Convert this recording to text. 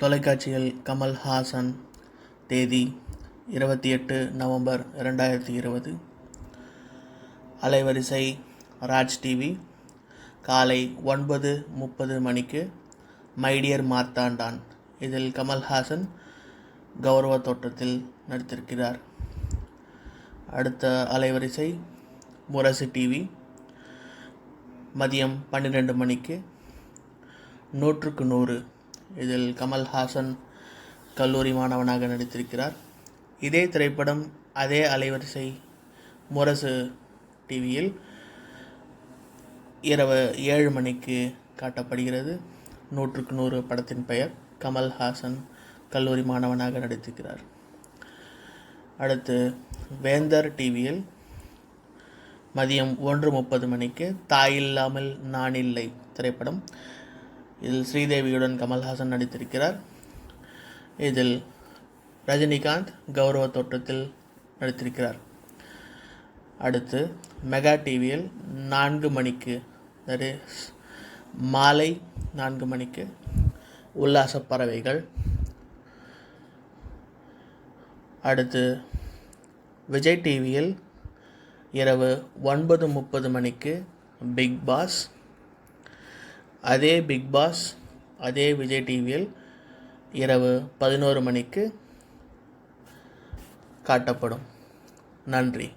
தொலைக்காட்சியில் கமல்ஹாசன். தேதி 28 நவம்பர் 2020. அலைவரிசை ராஜ் டிவி. காலை 9:30 மணிக்கு மைடியர் மார்த்தாண்டான். இதில் கமல்ஹாசன் கௌரவ தோற்றத்தில் நடித்திருக்கிறார். அடுத்த அலைவரிசை முரசு டிவி. மதியம் 12 மணிக்கு 100க்கு 100. இதில் கமல்ஹாசன் கல்லூரி மாணவனாக நடித்திருக்கிறார். இதே திரைப்படம் அதே அலைவரிசை முரசு டிவியில் இரவு 7 மணிக்கு காட்டப்படுகிறது. 100க்கு 100 படத்தின் பெயர். கமல்ஹாசன் கல்லூரி மாணவனாக நடித்திருக்கிறார். அடுத்து வேந்தர் டிவியில் மதியம் 1:30 மணிக்கு தாயில்லாமல் நான் இல்லை திரைப்படம். இதில் ஸ்ரீதேவியுடன் கமல்ஹாசன் நடித்திருக்கிறார். இதில் ரஜினிகாந்த் கௌரவ தோற்றத்தில் நடித்திருக்கிறார். அடுத்து மெகா டிவியில் 4 மணிக்கு, தட் இஸ் மாலை 4 மணிக்கு உல்லாச பறவைகள். அடுத்து விஜய் டிவியில் இரவு 9:30 மணிக்கு பிக் பாஸ். அதே பிக் பாஸ் அதே விஜய் டிவியில் இரவு 11 மணிக்கு காட்டப்படும். நன்றி.